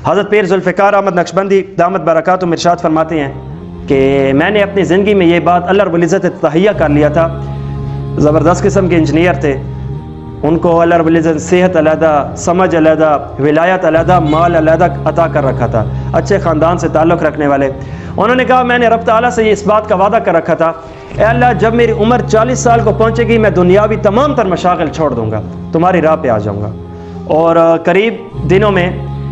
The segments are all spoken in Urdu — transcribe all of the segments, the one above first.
حضرت پیر ذوالفقار احمد نقشبندی دامت برکاتہم ارشاد فرماتے ہیں کہ میں نے اپنی زندگی میں یہ بات اللہ رب العزت تہیہ کر لیا تھا. زبردست قسم کے انجینئر تھے, ان کو اللہ رب العزت صحت علیحدہ, سمجھ علیحدہ, ولایت علیحدہ, مال علیحدہ عطا کر رکھا تھا, اچھے خاندان سے تعلق رکھنے والے. انہوں نے کہا میں نے رب تعالیٰ سے اس بات کا وعدہ کر رکھا تھا, اے اللہ جب میری عمر 40 سال کو پہنچے گی میں دنیاوی تمام تر مشاغل چھوڑ دوں گا, تمہاری راہ پہ آ جاؤں گا. اور قریب دنوں میں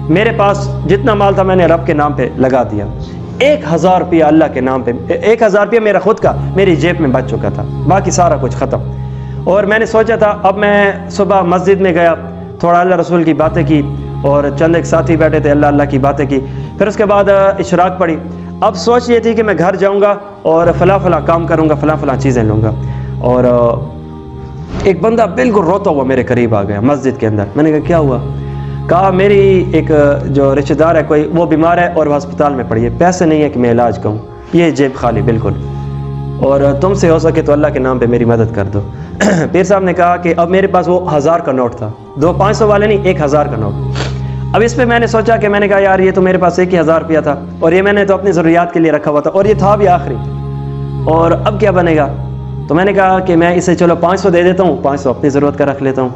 میرے پاس جتنا مال تھا میں نے رب کے نام پہ لگا دیا. 1000 روپیہ اللہ کے نام پہ, 1000 روپیہ میرا خود کا میری جیب میں بچ چکا تھا, باقی سارا کچھ ختم. اور میں نے سوچا تھا اب میں صبح مسجد میں گیا, تھوڑا اللہ رسول کی باتیں کی, اور چند ایک ساتھی بیٹھے تھے, اللہ کی باتیں کی. پھر اس کے بعد اشراق پڑھی. اب سوچ یہ تھی کہ میں گھر جاؤں گا اور فلاں کام کروں گا, فلاں چیزیں لوں گا. اور ایک بندہ بالکل روتا ہوا میرے قریب آ گیا مسجد کے اندر. میں نے کہا کیا ہوا؟ کہا میری ایک جو رشتہ دار ہے کوئی, وہ بیمار ہے اور وہ ہسپتال میں پڑی ہے, پیسے نہیں ہے کہ میں علاج کروں, یہ جیب خالی بالکل, اور تم سے ہو سکے تو اللہ کے نام پہ میری مدد کر دو. پیر صاحب نے کہا کہ اب میرے پاس وہ 1000 کا نوٹ تھا, 2 500 والے نہیں, 1000 کا نوٹ. اب اس پہ میں نے سوچا کہ میں نے کہا یار یہ تو میرے پاس 1000 روپیہ تھا, اور یہ میں نے تو اپنی ضروریات کے لیے رکھا ہوا تھا, اور یہ تھا بھی آخری, اور اب کیا بنے گا؟ تو میں نے کہا کہ میں اسے چلو 500 دے دیتا ہوں, 500 اپنی ضرورت کا رکھ لیتا ہوں.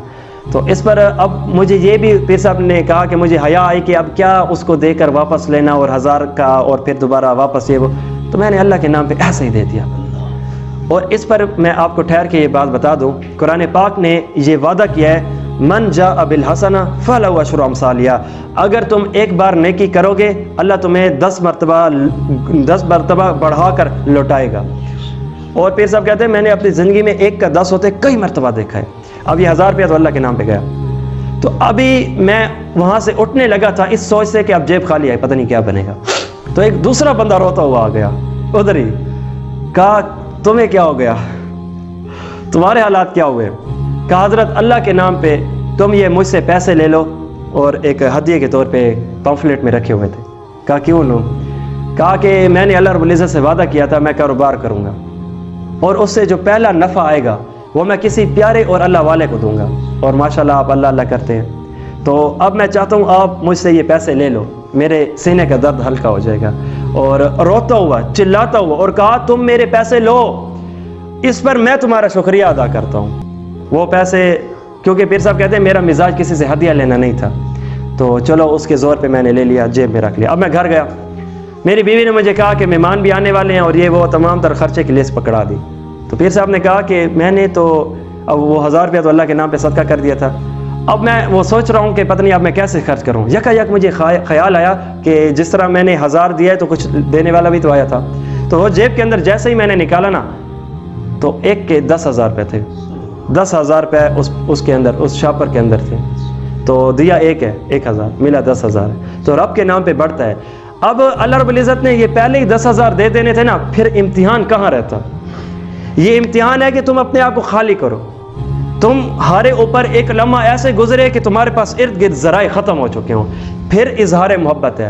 تو اس پر اب مجھے یہ بھی پیر صاحب نے کہا کہ مجھے حیا آئی کہ اب کیا اس کو دے کر واپس لینا, اور 1000 کا اور پھر دوبارہ واپس یہ وہ. تو میں نے اللہ کے نام پہ ایسے ہی دے دیا. اور اس پر میں آپ کو ٹھہر کے یہ بات بتا دوں, قرآن پاک نے یہ وعدہ کیا ہے من جاء بالحسنہ فلہ عشر امثالہا, اگر تم ایک بار نیکی کرو گے اللہ تمہیں 10 مرتبہ بڑھا کر لوٹائے گا. اور پیر صاحب کہتے ہیں میں نے اپنی زندگی میں 1 کا 10 ہوتے کئی مرتبہ دیکھا ہے. اب یہ 1000 روپیہ تو اللہ کے نام پہ گیا. تو ابھی میں وہاں سے اٹھنے لگا تھا اس سوچ سے کہ اب جیب خالی ہے, پتہ نہیں کیا بنے گا. تو ایک دوسرا بندہ روتا ہوا آ گیا ادھر ہی. کہا تمہیں کیا ہو گیا, تمہارے حالات کیا ہوئے؟ کہا حضرت اللہ کے نام پہ تم یہ مجھ سے پیسے لے لو, اور ایک ہدیے کے طور پہ پمفلیٹ میں رکھے ہوئے تھے. کہا کیوں لوں؟ کہا کہ میں نے اللہ رب العزت سے وعدہ کیا تھا میں کاروبار کروں گا, اور اس سے جو پہلا نفع آئے گا وہ میں کسی پیارے اور اللہ والے کو دوں گا. اور ماشاءاللہ آپ اللہ کرتے ہیں, تو اب میں چاہتا ہوں آپ مجھ سے یہ پیسے لے لو, میرے سینے کا درد ہلکا ہو جائے گا. اور روتا ہوا چلاتا ہوا اور کہا تم میرے پیسے لو, اس پر میں تمہارا شکریہ ادا کرتا ہوں. وہ پیسے, کیونکہ پیر صاحب کہتے ہیں میرا مزاج کسی سے ہدیہ لینا نہیں تھا, تو چلو اس کے زور پہ میں نے لے لیا, جیب میں رکھ لیا. اب میں گھر گیا, میری بیوی نے مجھے کہا کہ مہمان بھی آنے والے ہیں اور یہ وہ تمام تر خرچے کی لسٹ پکڑا دی. تو پیر صاحب نے کہا کہ میں نے تو اب وہ 1000 روپیہ تو اللہ کے نام پہ صدقہ کر دیا تھا, اب میں وہ سوچ رہا ہوں کہ پتہ نہیں اب میں کیسے خرچ کروں. یک مجھے خیال آیا کہ جس طرح میں نے 1000 دیا ہے تو کچھ دینے والا بھی تو آیا تھا. تو وہ جیب کے اندر جیسے ہی میں نے نکالا نا, تو ایک کے 10,000 روپے تھے, 10,000 روپے اس کے اندر, اس شاپر کے اندر تھے. تو دیا ایک ہے, 1000 ملا 10,000. تو رب کے نام پہ بڑھتا ہے. اب اللہ رب العزت نے یہ پہلے ہی 10,000 دے دینے تھے نا, پھر امتحان کہاں رہتا؟ یہ امتحان ہے کہ تم اپنے آپ کو خالی کرو. تمہارے اوپر ایک لمحہ ایسے گزرے کہ تمہارے پاس ارد گرد ذرائع ختم ہو چکے ہوں, پھر اظہار محبت ہے.